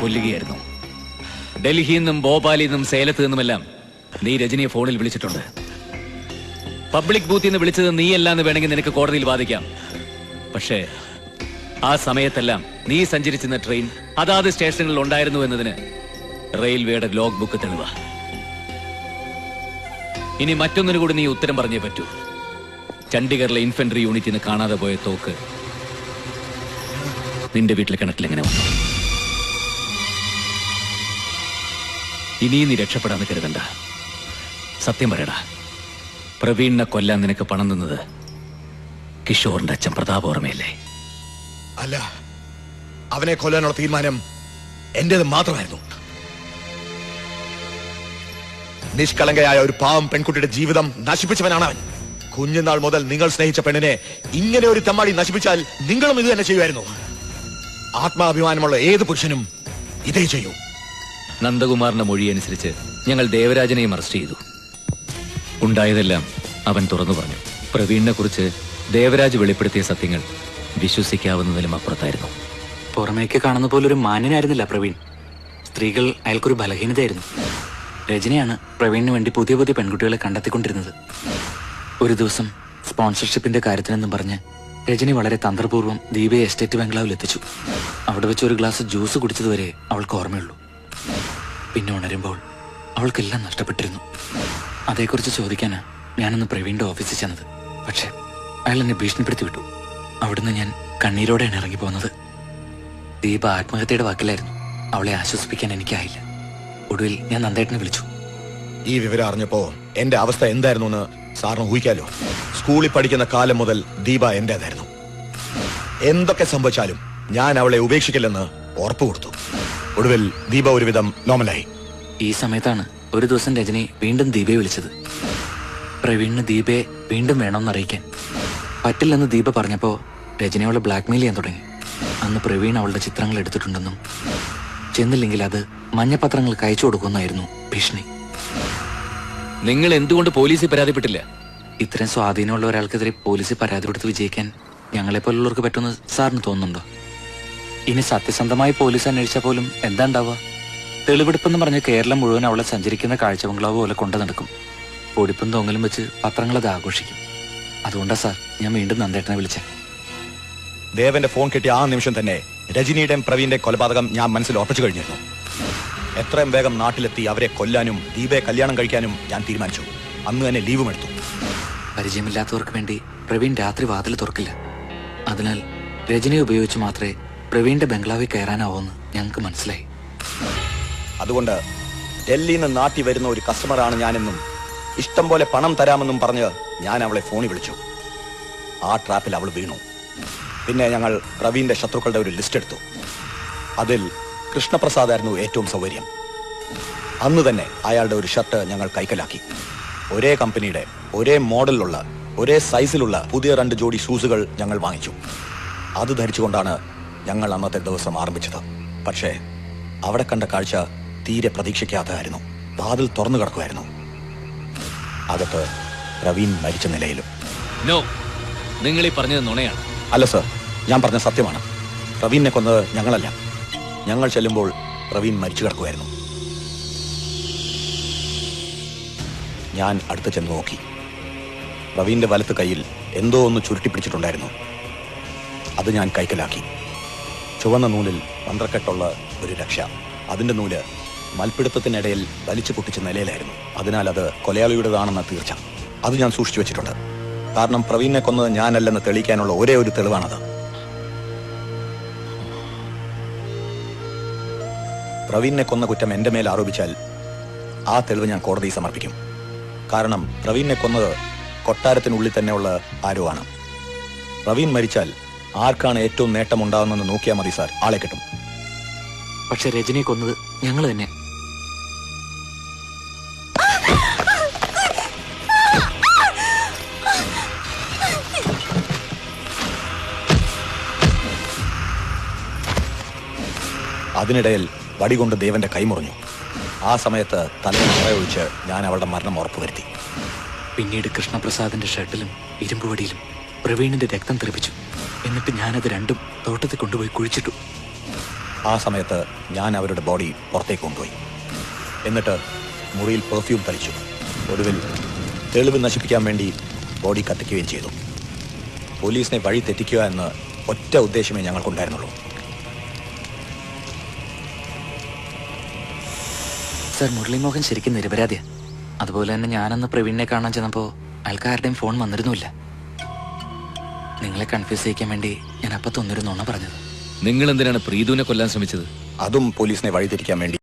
കൊല്ലുകയായിരുന്നു. ഡൽഹിയിൽ നിന്നും ഭോപ്പാലിൽ നിന്നും സേലത്ത് നിന്നുമെല്ലാം നീ രജനിയെ ഫോണിൽ വിളിച്ചിട്ടുണ്ട്. പബ്ലിക് ബൂത്തിൽ നിന്ന് വിളിച്ചത് നീയല്ലാന്ന് വേണമെങ്കിൽ നിനക്ക് കോടതിയിൽ വാദിക്കാം. പക്ഷേ ആ സമയത്തെല്ലാം നീ സഞ്ചരിച്ചിരുന്ന ട്രെയിൻ അതാത് സ്റ്റേഷനുകളിൽ ഉണ്ടായിരുന്നു എന്നതിന് റെയിൽവേയുടെ ലോഗ് ബുക്ക് തെളിവാ. ഇനി മറ്റൊന്നിനു കൂടി നീ ഉത്തരം പറഞ്ഞേ പറ്റൂ. ചണ്ഡീഗറിലെ ഇൻഫൻട്രി യൂണിറ്റിൽ നിന്ന് കാണാതെ പോയ തോക്ക് നിന്റെ വീട്ടിലെ കിണറ്റിൽ എങ്ങനെ വന്നു? ഇനിയും നീ രക്ഷപ്പെടാന്ന് കരുതണ്ട. സത്യം പറയടാ, പ്രവീണിനെ കൊല്ലാൻ നിനക്ക് പണം തന്നത് കിഷോറിന്റെ അച്ഛൻ പ്രതാപ് ഓർമ്മയല്ലേ? അല്ല, അവനെ കൊല്ലാനുള്ള തീരുമാനം എന്റേത് മാത്രമായിരുന്നു. നിഷ്കളങ്കയായ ഒരു പാവം പെൺകുട്ടിയുടെ ജീവിതം നശിപ്പിച്ചവനാണ് അവൻ. കുഞ്ഞുനാൾ മുതൽ നിങ്ങൾ സ്നേഹിച്ച പെണ്ണിനെ ഇങ്ങനെ ഒരു തെമ്മാടി നശിപ്പിച്ചാൽ നിങ്ങളും ഇത് തന്നെ ചെയ്യുമായിരുന്നു. ആത്മാഭിമാനമുള്ള ഏത് പുരുഷനും ഇതേ ചെയ്യൂ. നന്ദകുമാറിന്റെ മൊഴി അനുസരിച്ച് ഞങ്ങൾ ദേവരാജനെയും അറസ്റ്റ് ചെയ്തു. ഉണ്ടായതെല്ലാം അവൻ തുറന്നു പറഞ്ഞു. പ്രവീണിനെ കുറിച്ച് ദേവരാജ് വെളിപ്പെടുത്തിയ സത്യങ്ങൾ വിശ്വസിക്കാവുന്നതിലും അപ്പുറത്തായിരുന്നു. പുറമേക്ക് കാണുന്ന പോലെ ഒരു മാന്യനായിരുന്നില്ല പ്രവീൺ. സ്ത്രീകൾ അയാൾക്കൊരു ബലഹീനതയായിരുന്നു. രജനിയാണ് പ്രവീണിന് വേണ്ടി പുതിയ പുതിയ പെൺകുട്ടികളെ കണ്ടെത്തിക്കൊണ്ടിരുന്നത്. ഒരു ദിവസം സ്പോൺസർഷിപ്പിന്റെ കാര്യത്തിനെന്നും പറഞ്ഞ് രജനി വളരെ തന്ത്രപൂർവ്വം ദീപയെ എസ്റ്റേറ്റ് ബംഗ്ലാവിൽ എത്തിച്ചു. അവിടെ വെച്ച് ഒരു ഗ്ലാസ് ജ്യൂസ് കുടിച്ചതുവരെ അവൾക്ക് ഓർമ്മയുള്ളൂ. പിന്നെ ഉണരുമ്പോൾ അവൾക്കെല്ലാം നഷ്ടപ്പെട്ടിരുന്നു. അതേക്കുറിച്ച് ചോദിക്കാനാ ഞാനന്ന് പ്രവീണിന്റെ ഓഫീസിൽ ചെന്നത്. പക്ഷെ അയാൾ എന്നെ ഭീഷണിപ്പെടുത്തി വിട്ടു. അവിടുന്ന് ഞാൻ കണ്ണീരോടെയാണ് ഇറങ്ങി പോകുന്നത്. ദീപ ആത്മഹത്യയുടെ വാക്കിലായിരുന്നു. അവളെ ആശ്വസിപ്പിക്കാൻ എനിക്കായില്ല. ഒടുവിൽ ഞാൻ നന്ദേട്ടനെ വിളിച്ചു. ഈ വിവരം അറിഞ്ഞപ്പോ എന്റെ അവസ്ഥ എന്തായിരുന്നു എന്ന് സാറിന് ഊഹിക്കാലോ. സ്കൂളിൽ പഠിക്കുന്ന കാലം മുതൽ ദീപ എന്റേതായിരുന്നു. എന്തൊക്കെ സംഭവിച്ചാലും ഞാൻ അവളെ ഉപേക്ഷിക്കില്ലെന്ന് ഉറപ്പു കൊടുത്തു. ഒടുവിൽ ദീപ ഒരുവിധം നോർമലായി. ഈ സമയത്താണ് ഒരു ദിവസം രജനി വീണ്ടും ദീപയെ വിളിച്ചത്. പ്രവീണിന് ദീപയെ വീണ്ടും വേണമെന്ന് അറിയിക്കാൻ. പറ്റില്ലെന്ന് ദീപ പറഞ്ഞപ്പോ രജനി അവളെ ബ്ലാക്ക്മെയിൽ ചെയ്യാൻ തുടങ്ങി. അന്ന് പ്രവീൺ അവളുടെ ചിത്രങ്ങൾ എടുത്തിട്ടുണ്ടെന്നും ചെന്നില്ലെങ്കിൽ അത് മഞ്ഞപത്രങ്ങൾക്ക് അയച്ചു കൊടുക്കുമെന്നായിരുന്നു ഭീഷണി. നിങ്ങൾ എന്തുകൊണ്ട് പോലീസിൽ പരാതിപ്പെട്ടില്ല? ഇത്രയും സ്വാധീനമുള്ള ഒരാൾക്കെതിരെ പോലീസിൽ പരാതി കൊടുത്ത് വിജയിക്കാൻ ഞങ്ങളെപ്പോലുള്ളവർക്ക് പറ്റുമെന്ന് സാറിന് തോന്നുന്നുണ്ടോ? ഇനി സത്യസന്ധമായി പോലീസ് അന്വേഷിച്ചാൽ പോലും എന്താ ഉണ്ടാവുക? തെളിവെടുപ്പെന്ന് പറഞ്ഞ് കേരളം മുഴുവൻ അവളെ സഞ്ചരിക്കുന്ന കാഴ്ച ബംഗ്ലാവ് പോലെ കൊണ്ടു നടക്കും. പൊടിപ്പും തൊങ്ങലും വെച്ച് പത്രങ്ങളത് ആഘോഷിക്കും. അതുകൊണ്ടാ സാർ ഞാൻ വീണ്ടും നന്ദേട്ടനെ വിളിച്ചേ. ദേവന്റെ ഫോൺ കിട്ടിയ ആ നിമിഷം തന്നെ രജനിയുടെയും പ്രവീണിന്റെ കൊലപാതകം ഞാൻ മനസ്സിൽ ഉറപ്പിച്ചു കഴിഞ്ഞിരുന്നു. എത്രയും വേഗം നാട്ടിലെത്തി അവരെ കൊല്ലാനും ദീപയെ കല്യാണം കഴിക്കാനും ഞാൻ തീരുമാനിച്ചു. അന്ന് തന്നെ ലീവും എടുത്തു. പരിചയമില്ലാത്തവർക്ക് വേണ്ടി പ്രവീൺ രാത്രി വാതിൽ തുറക്കില്ല. അതിനാൽ രജനിയെ ഉപയോഗിച്ച് മാത്രമേ പ്രവീണിന്റെ ബംഗ്ലാവിൽ കയറാനാവൂന്ന് ഞങ്ങൾക്ക് മനസ്സിലായി. അതുകൊണ്ട് ഡൽഹിയിൽ നിന്ന് നാട്ടിൽ വരുന്ന ഒരു കസ്റ്റമറാണ് ഞാനെന്നും ഇഷ്ടം പോലെ പണം തരാമെന്നും പറഞ്ഞ് ഞാൻ അവളെ ഫോണിൽ വിളിച്ചു. ആ ട്രാപ്പിൽ അവൾ വീണു. പിന്നെ ഞങ്ങൾ പ്രവീണിന്റെ ശത്രുക്കളുടെ ഒരു ലിസ്റ്റ് എടുത്തു. അതിൽ കൃഷ്ണപ്രസാദ് ആയിരുന്നു ഏറ്റവും സൗകര്യം. അന്ന് തന്നെ അയാളുടെ ഒരു ഷർട്ട് ഞങ്ങൾ കൈക്കലാക്കി. ഒരേ കമ്പനിയുടെ ഒരേ മോഡലിലുള്ള ഒരേ സൈസിലുള്ള പുതിയ 2 ജോഡി ഷൂസുകൾ ഞങ്ങൾ വാങ്ങിച്ചു. അത് ധരിച്ചുകൊണ്ടാണ് ഞങ്ങൾ അന്നത്തെ ദിവസം ആരംഭിച്ചത്. പക്ഷേ അവിടെ കണ്ട കാഴ്ച തീരെ പ്രതീക്ഷിക്കാത്തതായിരുന്നു. വാതിൽ തുറന്നു കിടക്കുമായിരുന്നു. അകത്ത് പ്രവീൺ മരിച്ച നിലയിലും. നോ, നിങ്ങൾ ഈ പറഞ്ഞത് നുണയാണ്. അല്ല സർ, ഞാൻ പറഞ്ഞ സത്യമാണ്. പ്രവീണിനെ കൊന്നത് ഞങ്ങളല്ല. ഞങ്ങൾ ചെല്ലുമ്പോൾ പ്രവീൺ മരിച്ചു കിടക്കുമായിരുന്നു. ഞാൻ അടുത്ത് ചെന്ന് നോക്കി. പ്രവീണിന്റെ വലത്ത് കയ്യിൽ എന്തോ ഒന്ന് ചുരുട്ടിപ്പിടിച്ചിട്ടുണ്ടായിരുന്നു. അത് ഞാൻ കൈക്കലാക്കി. ചുവന്ന നൂലിൽ പന്ത്രക്കെട്ടുള്ള ഒരു രക്ഷ. അതിന്റെ നൂല് മൽപ്പിടുത്തത്തിനിടയിൽ വലിച്ചു പൊട്ടിച്ച നിലയിലായിരുന്നു. അതിനാൽ അത് കൊലയാളിയുടേതാണെന്ന തീർച്ച. അത് ഞാൻ സൂക്ഷിച്ചു വെച്ചിട്ടുണ്ട്. കാരണം പ്രവീണിനെ കൊന്നത് ഞാനല്ലെന്ന് തെളിയിക്കാനുള്ള ഒരേ ഒരു തെളിവാണത്. പ്രവീണിനെ കൊന്ന കുറ്റം എന്റെ മേൽ ആരോപിച്ചാൽ ആ തെളിവ് ഞാൻ കോടതിയിൽ സമർപ്പിക്കും. കാരണം പ്രവീണിനെ കൊന്നത് കൊട്ടാരത്തിനുള്ളിൽ തന്നെയുള്ള ആരോ ആണ്. പ്രവീൺ മരിച്ചാൽ ആർക്കാണ് ഏറ്റവും നേട്ടമുണ്ടാകുന്നെന്ന് നോക്കിയാൽ മതി സാർ, ആളെ കിട്ടും. പക്ഷെ രജനിയെ കൊന്നത് ഞങ്ങൾ തന്നെ. അതിനിടയിൽ വടികൊണ്ട് ദേവന്റെ കൈമുറിഞ്ഞു. ആ സമയത്ത് തലയിൽ നിറയൊഴിച്ച് ഞാൻ അവളുടെ മരണം ഉറപ്പുവരുത്തി. പിന്നീട് കൃഷ്ണപ്രസാദിന്റെ ഷർട്ടിലും ഇരുമ്പുവടിയിലും പ്രവീണിന്റെ രക്തം തെറിപ്പിച്ചു. എന്നിട്ട് ഞാനത് രണ്ടും തോട്ടത്തിൽ കൊണ്ടുപോയി കുഴിച്ചിട്ടു. ആ സമയത്ത് ഞാൻ അവരുടെ ബോഡി പുറത്തേക്ക് കൊണ്ടുപോയി. എന്നിട്ട് മുറിയിൽ പെർഫ്യൂം തളിച്ചു. ഒടുവിൽ തെളിവ് നശിപ്പിക്കാൻ വേണ്ടി ബോഡി കത്തിക്കുകയും ചെയ്തു. പോലീസിനെ വഴി തെറ്റിക്കുക എന്ന് ഒറ്റ ഉദ്ദേശമേ ഞങ്ങൾക്കുണ്ടായിരുന്നുള്ളൂ. സർ, മുരളീമോഹൻ ശരിക്കും നിരപരാധിയാ. അതുപോലെ തന്നെ ഞാനന്ന് പ്രവീണിനെ കാണാൻ ചെന്നപ്പോൾ അയാൾക്ക് ആരുടെയും ഫോൺ വന്നിരുന്നില്ല. നിങ്ങളെ കൺഫ്യൂസ് ചെയ്യിക്കാൻ വേണ്ടി ഞാൻ അപ്പം തൊന്നിരുന്നോണ പറഞ്ഞത്. നിങ്ങൾ എന്തിനാണ് പ്രീതുവിനെ കൊല്ലാൻ ശ്രമിച്ചത്? അതും പോലീസിനെ വഴി തെറ്റിക്കാൻ വേണ്ടി.